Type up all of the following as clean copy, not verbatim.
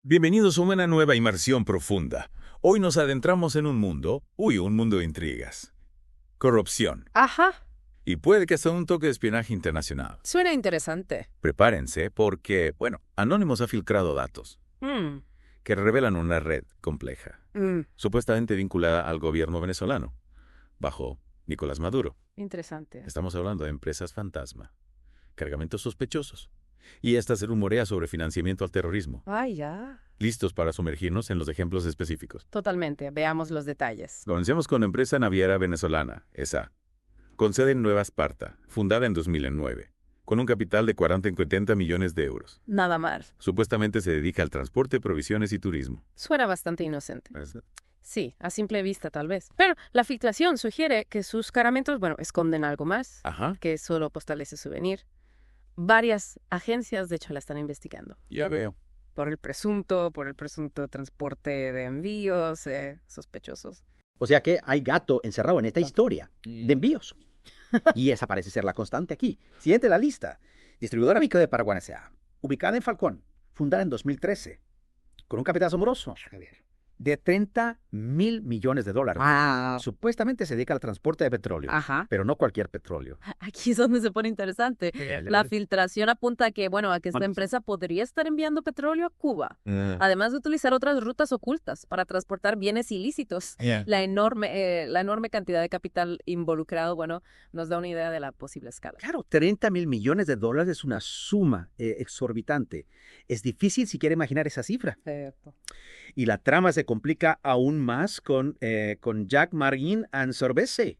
Bienvenidos a una nueva inmersión profunda. Hoy nos adentramos en un mundo de intrigas, corrupción Ajá, y puede que hasta un toque de espionaje internacional. suena interesante. Prepárense porque, Anonymous ha filtrado datos Mm, que revelan una red compleja, mm, supuestamente vinculada al gobierno venezolano, bajo Nicolás Maduro. interesante. Estamos hablando de empresas fantasma, cargamentos sospechosos, y esta se rumorea sobre financiamiento al terrorismo. Ay, ya. ¿Listos para sumergirnos en los ejemplos específicos? Totalmente. Veamos los detalles. Comencemos con la empresa naviera venezolana, ESA, con sede en Nueva Esparta, fundada en 2009, con un capital de 40 millones de euros. Nada más. Supuestamente se dedica al transporte, provisiones y turismo. Suena bastante inocente. ¿Es? Sí, a simple vista tal vez. Pero la filtración sugiere que sus caramentos, esconden algo más, Ajá, que solo postales de souvenir. Varias agencias, de hecho, la están investigando. ya veo. Por el presunto transporte de envíos sospechosos. O sea que hay gato encerrado en esta historia de envíos. Y esa parece ser la constante aquí. Siguiente la lista. Distribuidora Mico de Paraguay S.A., ubicada en Falcón, fundada en 2013, con un capital asombroso de 30 mil millones de dólares. Supuestamente se dedica al transporte de petróleo, Ajá. pero no cualquier petróleo. Aquí es donde se pone interesante. La filtración apunta a que, a que esta empresa podría estar enviando petróleo a Cuba, además de utilizar otras rutas ocultas para transportar bienes ilícitos. La enorme cantidad de capital involucrado, nos da una idea de la posible escala. Claro, 30 mil millones de dólares es una suma exorbitante. Es difícil siquiera imaginar esa cifra. Perfecto. Y la trama se complica aún más con Jack Marine and Sorbese,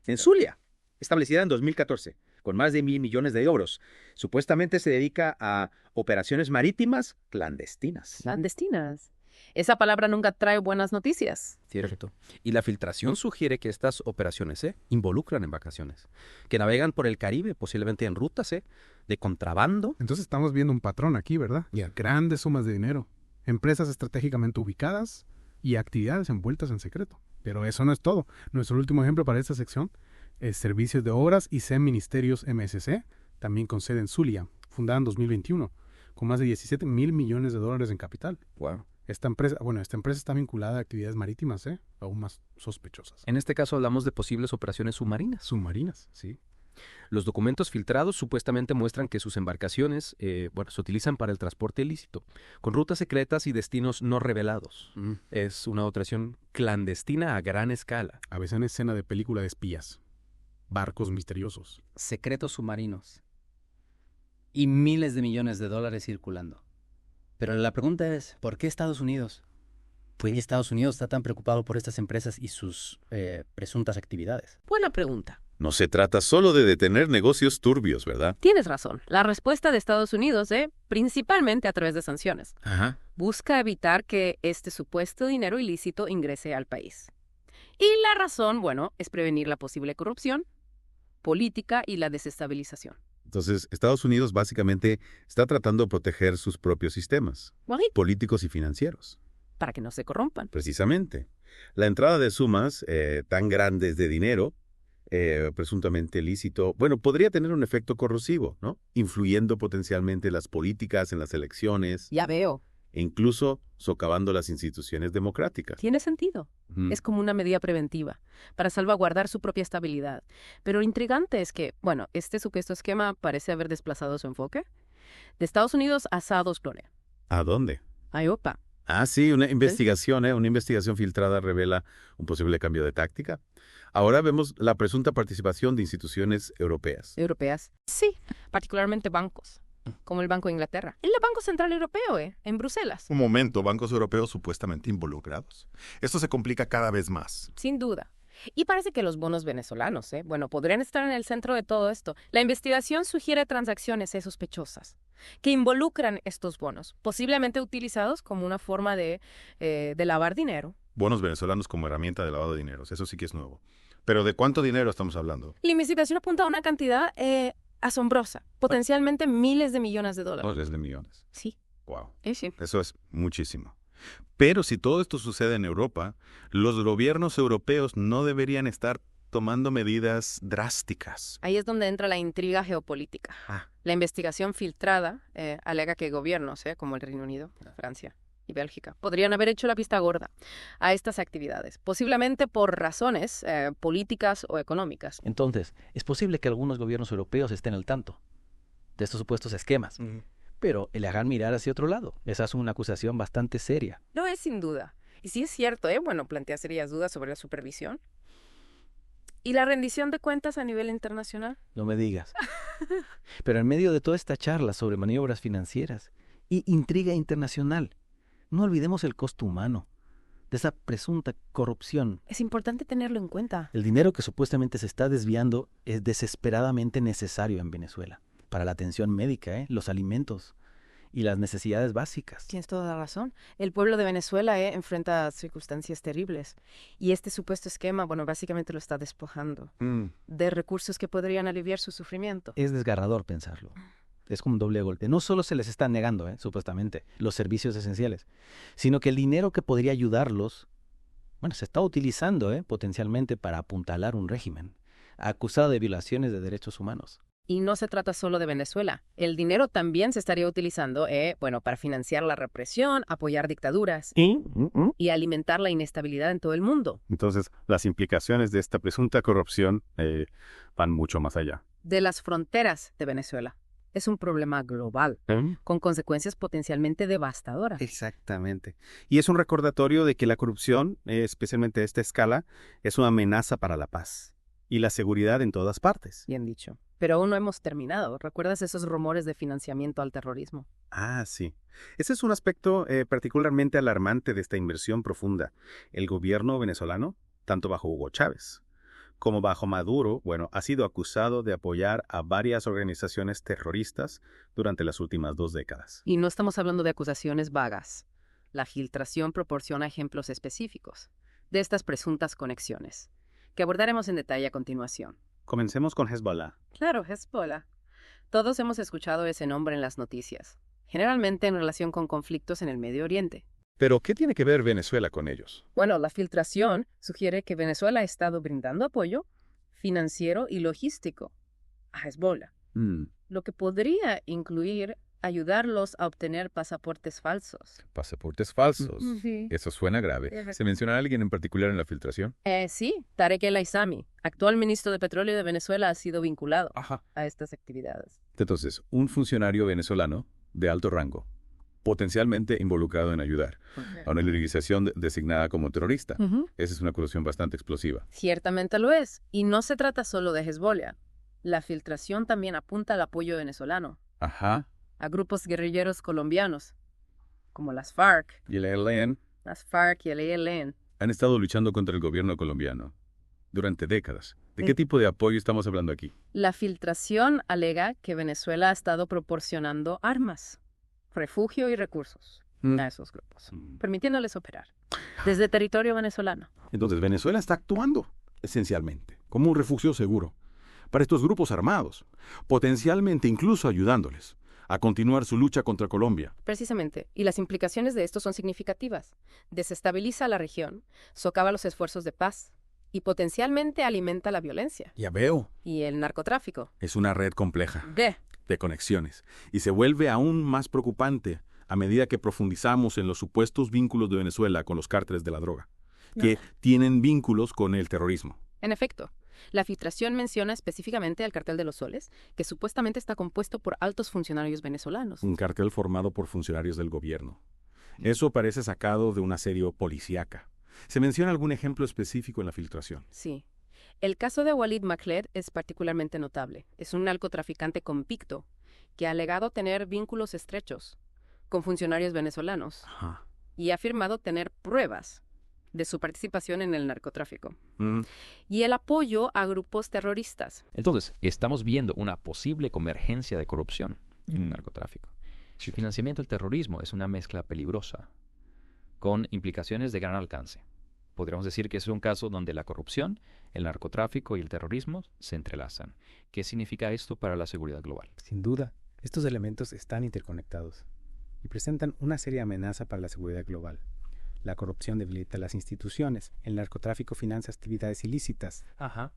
en Zulia, establecida en 2014, con más de 1.000 millones de euros. Supuestamente se dedica a operaciones marítimas clandestinas. Clandestinas. Esa palabra nunca trae buenas noticias. Cierto. Y la filtración sugiere que estas operaciones involucran embarcaciones que navegan por el Caribe, posiblemente en rutas de contrabando. Entonces estamos viendo un patrón aquí, ¿verdad? Grandes sumas de dinero, empresas estratégicamente ubicadas y actividades envueltas en secreto. Pero eso no es todo. Nuestro último ejemplo para esta sección es Servicios de Obras y CEM Ministerios MSC, también con sede en Zulia, fundada en 2021, con más de 17 mil millones de dólares en capital. Wow. Esta empresa está vinculada a actividades marítimas, aún más sospechosas. En este caso hablamos de posibles operaciones submarinas. Submarinas, sí. Los documentos filtrados supuestamente muestran que sus embarcaciones se utilizan para el transporte ilícito, con rutas secretas y destinos no revelados. Es una operación clandestina a gran escala. A veces en escena de película de espías. Barcos misteriosos. Secretos submarinos y miles de millones de dólares circulando. Pero la pregunta es, ¿por qué Estados Unidos? ¿Por qué Estados Unidos está tan preocupado por estas empresas y sus presuntas actividades? Buena pregunta. No se trata solo de detener negocios turbios, ¿verdad? Tienes razón. La respuesta de Estados Unidos, principalmente a través de sanciones, Ajá. busca evitar que este supuesto dinero ilícito ingrese al país. Y la razón, es prevenir la posible corrupción política y la desestabilización. Entonces, Estados Unidos básicamente está tratando de proteger sus propios sistemas políticos y financieros. Para que no se corrompan. Precisamente. La entrada de sumas tan grandes de dinero, presuntamente lícito, podría tener un efecto corrosivo, ¿no? Influyendo potencialmente en las políticas, en las elecciones, Ya veo. e incluso socavando las instituciones democráticas. Tiene sentido. Es como una medida preventiva para salvaguardar su propia estabilidad. Pero lo intrigante es que, este supuesto esquema parece haber desplazado su enfoque de Estados Unidos a South Korea. ¿A dónde? A Europa. Ah, sí, una investigación filtrada revela un posible cambio de táctica. Ahora vemos la presunta participación de instituciones europeas. Europeas. Sí, particularmente bancos, como el Banco de Inglaterra. El Banco Central Europeo, en Bruselas. Un momento, bancos europeos supuestamente involucrados. Esto se complica cada vez más. Sin duda. Y parece que los bonos venezolanos, podrían estar en el centro de todo esto. La investigación sugiere transacciones sospechosas que involucran estos bonos, posiblemente utilizados como una forma de lavar dinero. Bonos venezolanos como herramienta de lavado de dinero, eso sí que es nuevo. Pero ¿de cuánto dinero estamos hablando? La investigación apunta a una cantidad asombrosa, potencialmente miles de millones de dólares. Miles de millones. Sí. Wow. Sí. Eso es muchísimo. Pero si todo esto sucede en Europa, los gobiernos europeos no deberían estar tomando medidas drásticas. Ahí es donde entra la intriga geopolítica. La investigación filtrada alega que gobiernos, como el Reino Unido, Francia, y Bélgica podrían haber hecho la vista gorda a estas actividades, posiblemente por razones políticas o económicas. Entonces, es posible que algunos gobiernos europeos estén al tanto de estos supuestos esquemas, pero le hagan mirar hacia otro lado. Esa es una acusación bastante seria. No es sin duda. Y sí es cierto, plantea serias dudas sobre la supervisión. ¿Y la rendición de cuentas a nivel internacional? No me digas. Pero en medio de toda esta charla sobre maniobras financieras y intriga internacional, no olvidemos el costo humano de esa presunta corrupción. Es importante tenerlo en cuenta. El dinero que supuestamente se está desviando es desesperadamente necesario en Venezuela para la atención médica, los alimentos y las necesidades básicas. Tienes toda la razón. El pueblo de Venezuela enfrenta circunstancias terribles y este supuesto esquema, básicamente lo está despojando de recursos que podrían aliviar su sufrimiento. Es desgarrador pensarlo. Es como un doble golpe. No solo se les está negando, supuestamente, los servicios esenciales, sino que el dinero que podría ayudarlos, se está utilizando potencialmente para apuntalar un régimen acusado de violaciones de derechos humanos. Y no se trata solo de Venezuela. El dinero también se estaría utilizando, para financiar la represión, apoyar dictaduras y alimentar la inestabilidad en todo el mundo. Entonces, las implicaciones de esta presunta corrupción van mucho más allá. De las fronteras de Venezuela. Es un problema global, con consecuencias potencialmente devastadoras. Exactamente. Y es un recordatorio de que la corrupción, especialmente a esta escala, es una amenaza para la paz y la seguridad en todas partes. Bien dicho. Pero aún no hemos terminado. ¿Recuerdas esos rumores de financiamiento al terrorismo? Ah, sí. Ese es un aspecto particularmente alarmante de esta inversión profunda. El gobierno venezolano, tanto bajo Hugo Chávez como bajo Maduro, ha sido acusado de apoyar a varias organizaciones terroristas durante las últimas 2 décadas. Y no estamos hablando de acusaciones vagas. La filtración proporciona ejemplos específicos de estas presuntas conexiones, que abordaremos en detalle a continuación. Comencemos con Hezbollah. Claro, Hezbollah. Todos hemos escuchado ese nombre en las noticias, generalmente en relación con conflictos en el Medio Oriente. ¿Pero qué tiene que ver Venezuela con ellos? La filtración sugiere que Venezuela ha estado brindando apoyo financiero y logístico a Hezbollah, lo que podría incluir ayudarlos a obtener pasaportes falsos. ¿Pasaportes falsos? Sí. Eso suena grave. ¿Se menciona a alguien en particular en la filtración? Sí, Tarek El Aissami, actual ministro de Petróleo de Venezuela, ha sido vinculado a estas actividades. Entonces, un funcionario venezolano de alto rango, potencialmente involucrado en ayudar a una organización designada como terrorista. Esa es una acusación bastante explosiva. Ciertamente lo es. Y no se trata solo de Hezbollah. La filtración también apunta al apoyo venezolano. A grupos guerrilleros colombianos, como las FARC. ¿Y el ELN? Las FARC y el ELN. Han estado luchando contra el gobierno colombiano durante décadas. ¿De qué tipo de apoyo estamos hablando aquí? La filtración alega que Venezuela ha estado proporcionando armas, refugio y recursos a esos grupos, permitiéndoles operar desde territorio venezolano. Entonces, Venezuela está actuando, esencialmente, como un refugio seguro para estos grupos armados, potencialmente incluso ayudándoles a continuar su lucha contra Colombia. Precisamente, y las implicaciones de esto son significativas. Desestabiliza la región, socava los esfuerzos de paz y potencialmente alimenta la violencia. Ya veo. Y el narcotráfico. Es una red compleja de conexiones y se vuelve aún más preocupante a medida que profundizamos en los supuestos vínculos de Venezuela con los cárteles de la droga, que tienen vínculos con el terrorismo. En efecto, la filtración menciona específicamente al Cartel de los Soles, que supuestamente está compuesto por altos funcionarios venezolanos. Un cartel formado por funcionarios del gobierno. Eso parece sacado de una serie policíaca. ¿Se menciona algún ejemplo específico en la filtración? Sí. El caso de Walid Makhled es particularmente notable. Es un narcotraficante convicto que ha alegado tener vínculos estrechos con funcionarios venezolanos y ha afirmado tener pruebas de su participación en el narcotráfico y el apoyo a grupos terroristas. Entonces, estamos viendo una posible convergencia de corrupción en el narcotráfico. Su financiamiento del terrorismo es una mezcla peligrosa con implicaciones de gran alcance. Podríamos decir que es un caso donde la corrupción, el narcotráfico y el terrorismo se entrelazan. ¿Qué significa esto para la seguridad global? Sin duda, estos elementos están interconectados y presentan una seria amenaza para la seguridad global. La corrupción debilita las instituciones, el narcotráfico financia actividades ilícitas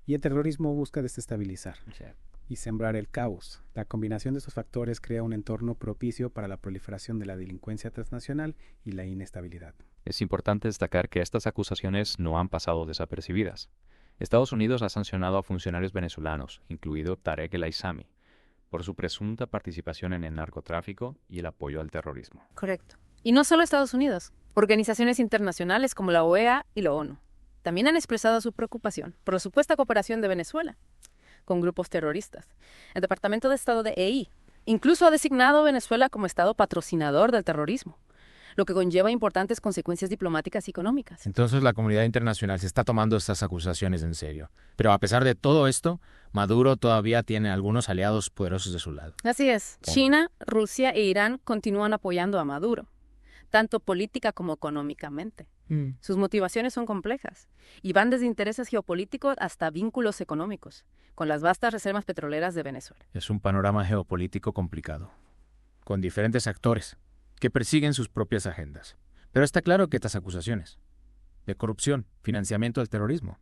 y el terrorismo busca desestabilizar. y sembrar el caos. La combinación de estos factores crea un entorno propicio para la proliferación de la delincuencia transnacional y la inestabilidad. Es importante destacar que estas acusaciones no han pasado desapercibidas. Estados Unidos ha sancionado a funcionarios venezolanos, incluido Tarek El Aissami, por su presunta participación en el narcotráfico y el apoyo al terrorismo. Correcto. Y no solo Estados Unidos. Organizaciones internacionales como la OEA y la ONU también han expresado su preocupación por la supuesta cooperación de Venezuela con grupos terroristas. El Departamento de Estado de EI incluso ha designado a Venezuela como Estado patrocinador del terrorismo, lo que conlleva importantes consecuencias diplomáticas y económicas. Entonces la comunidad internacional se está tomando estas acusaciones en serio. Pero a pesar de todo esto, Maduro todavía tiene algunos aliados poderosos de su lado. Así es. China, Rusia e Irán continúan apoyando a Maduro, tanto política como económicamente. Sus motivaciones son complejas y van desde intereses geopolíticos hasta vínculos económicos con las vastas reservas petroleras de Venezuela. Es un panorama geopolítico complicado, con diferentes actores que persiguen sus propias agendas. Pero está claro que estas acusaciones de corrupción, financiamiento del terrorismo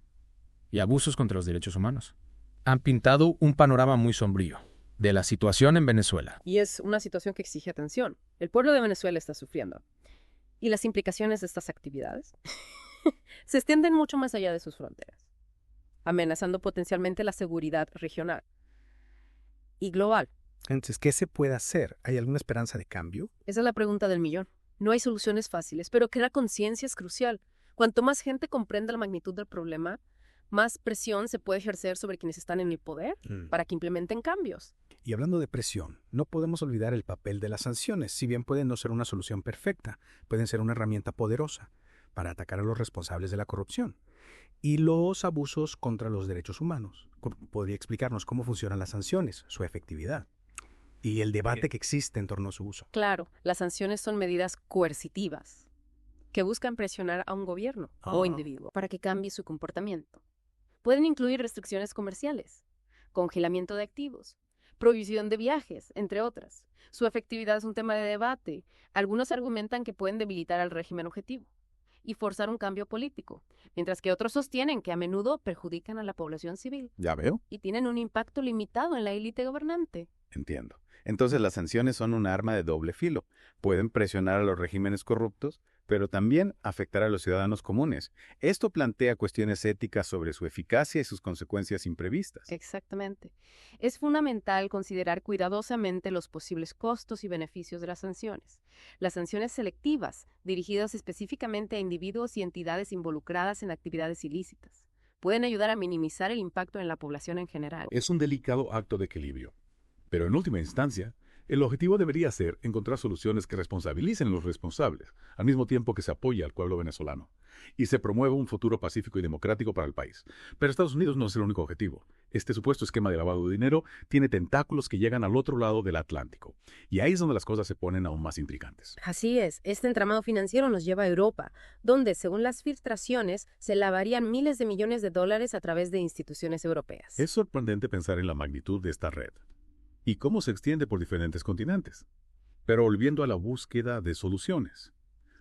y abusos contra los derechos humanos han pintado un panorama muy sombrío de la situación en Venezuela. Y es una situación que exige atención. El pueblo de Venezuela está sufriendo. Y las implicaciones de estas actividades se extienden mucho más allá de sus fronteras, amenazando potencialmente la seguridad regional y global. Entonces, ¿qué se puede hacer? ¿Hay alguna esperanza de cambio? Esa es la pregunta del millón. No hay soluciones fáciles, pero crear conciencia es crucial. Cuanto más gente comprenda la magnitud del problema, más presión se puede ejercer sobre quienes están en el poder para que implementen cambios. Y hablando de presión, no podemos olvidar el papel de las sanciones. Si bien pueden no ser una solución perfecta, pueden ser una herramienta poderosa para atacar a los responsables de la corrupción y los abusos contra los derechos humanos. ¿Podría explicarnos cómo funcionan las sanciones, su efectividad y el debate que existe en torno a su uso? Claro, las sanciones son medidas coercitivas que buscan presionar a un gobierno o individuo para que cambie su comportamiento. Pueden incluir restricciones comerciales, congelamiento de activos, prohibición de viajes, entre otras. Su efectividad es un tema de debate. Algunos argumentan que pueden debilitar al régimen objetivo y forzar un cambio político, mientras que otros sostienen que a menudo perjudican a la población civil. Ya veo. Y tienen un impacto limitado en la élite gobernante. Entiendo. Entonces las sanciones son un arma de doble filo. Pueden presionar a los regímenes corruptos, pero también afectar a los ciudadanos comunes. Esto plantea cuestiones éticas sobre su eficacia y sus consecuencias imprevistas. Exactamente. Es fundamental considerar cuidadosamente los posibles costos y beneficios de las sanciones. Las sanciones selectivas, dirigidas específicamente a individuos y entidades involucradas en actividades ilícitas, pueden ayudar a minimizar el impacto en la población en general. Es un delicado acto de equilibrio. Pero en última instancia, el objetivo debería ser encontrar soluciones que responsabilicen a los responsables, al mismo tiempo que se apoye al pueblo venezolano y se promueva un futuro pacífico y democrático para el país. Pero Estados Unidos no es el único objetivo. Este supuesto esquema de lavado de dinero tiene tentáculos que llegan al otro lado del Atlántico. Y ahí es donde las cosas se ponen aún más intrigantes. Así es. Este entramado financiero nos lleva a Europa, donde, según las filtraciones, se lavarían miles de millones de dólares a través de instituciones europeas. Es sorprendente pensar en la magnitud de esta red y cómo se extiende por diferentes continentes. Pero volviendo a la búsqueda de soluciones,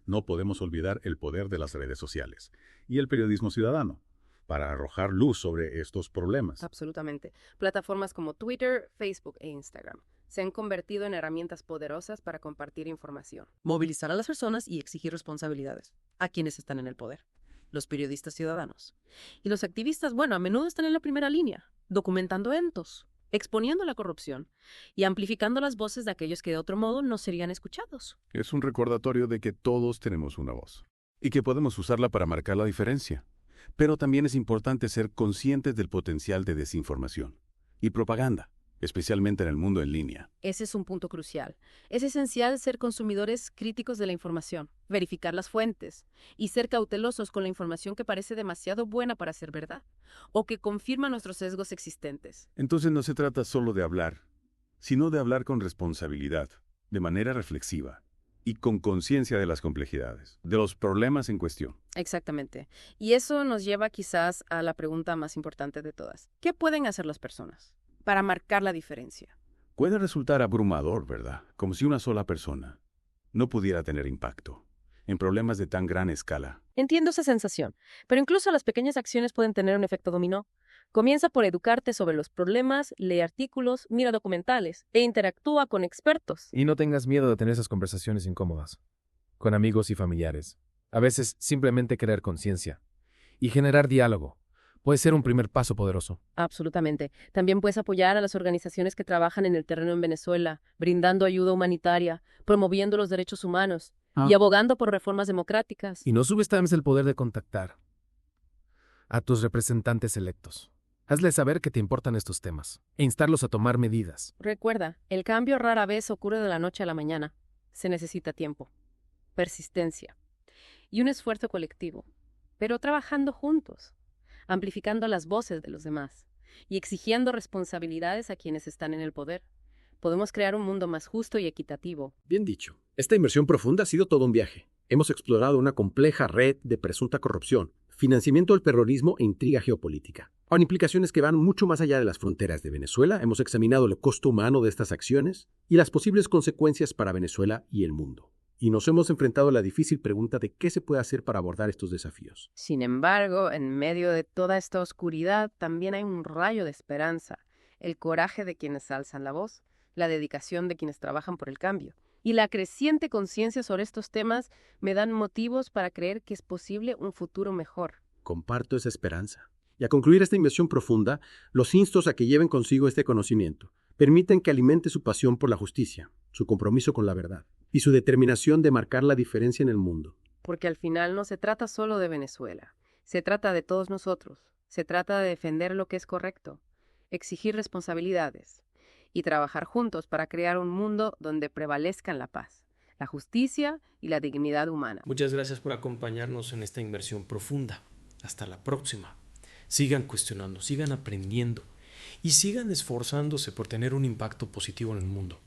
no podemos olvidar el poder de las redes sociales y el periodismo ciudadano para arrojar luz sobre estos problemas. Absolutamente. Plataformas como Twitter, Facebook e Instagram se han convertido en herramientas poderosas para compartir información, movilizar a las personas y exigir responsabilidades a quienes están en el poder, los periodistas ciudadanos. Y los activistas, a menudo están en la primera línea, documentando eventos, exponiendo la corrupción y amplificando las voces de aquellos que de otro modo no serían escuchados. Es un recordatorio de que todos tenemos una voz y que podemos usarla para marcar la diferencia. Pero también es importante ser conscientes del potencial de desinformación y propaganda, especialmente en el mundo en línea. Ese es un punto crucial. Es esencial ser consumidores críticos de la información, verificar las fuentes y ser cautelosos con la información que parece demasiado buena para ser verdad o que confirma nuestros sesgos existentes. Entonces no se trata solo de hablar, sino de hablar con responsabilidad, de manera reflexiva y con conciencia de las complejidades, de los problemas en cuestión. Exactamente. Y eso nos lleva quizás a la pregunta más importante de todas. ¿Qué pueden hacer las personas para marcar la diferencia? Puede resultar abrumador, ¿verdad? Como si una sola persona no pudiera tener impacto en problemas de tan gran escala Entiendo esa sensación, pero incluso las pequeñas acciones pueden tener un efecto dominó. Comienza por educarte sobre los problemas, lee artículos, mira documentales e interactúa con expertos. Y no tengas miedo de tener esas conversaciones incómodas con amigos y familiares. A veces simplemente crear conciencia y generar diálogo puede ser un primer paso poderoso. Absolutamente. También puedes apoyar a las organizaciones que trabajan en el terreno en Venezuela, brindando ayuda humanitaria, promoviendo los derechos humanos y abogando por reformas democráticas. Y no subestimes el poder de contactar a tus representantes electos. Hazles saber que te importan estos temas e instarlos a tomar medidas. Recuerda, el cambio rara vez ocurre de la noche a la mañana. Se necesita tiempo, persistencia y un esfuerzo colectivo, pero trabajando juntos, amplificando las voces de los demás y exigiendo responsabilidades a quienes están en el poder. Podemos crear un mundo más justo y equitativo. Bien dicho. Esta inmersión profunda ha sido todo un viaje. Hemos explorado una compleja red de presunta corrupción, financiamiento del terrorismo e intriga geopolítica. Con implicaciones que van mucho más allá de las fronteras de Venezuela, hemos examinado el costo humano de estas acciones y las posibles consecuencias para Venezuela y el mundo. Y nos hemos enfrentado a la difícil pregunta de qué se puede hacer para abordar estos desafíos. Sin embargo, en medio de toda esta oscuridad, también hay un rayo de esperanza, el coraje de quienes alzan la voz, la dedicación de quienes trabajan por el cambio. Y la creciente conciencia sobre estos temas me dan motivos para creer que es posible un futuro mejor. Comparto esa esperanza. Y a concluir esta inmersión profunda, los instos a que lleven consigo este conocimiento permiten que alimente su pasión por la justicia, su compromiso con la verdad y su determinación de marcar la diferencia en el mundo. Porque al final no se trata solo de Venezuela, se trata de todos nosotros, se trata de defender lo que es correcto, exigir responsabilidades y trabajar juntos para crear un mundo donde prevalezcan la paz, la justicia y la dignidad humana. Muchas gracias por acompañarnos en esta inmersión profunda. Hasta la próxima. Sigan cuestionando, sigan aprendiendo y sigan esforzándose por tener un impacto positivo en el mundo.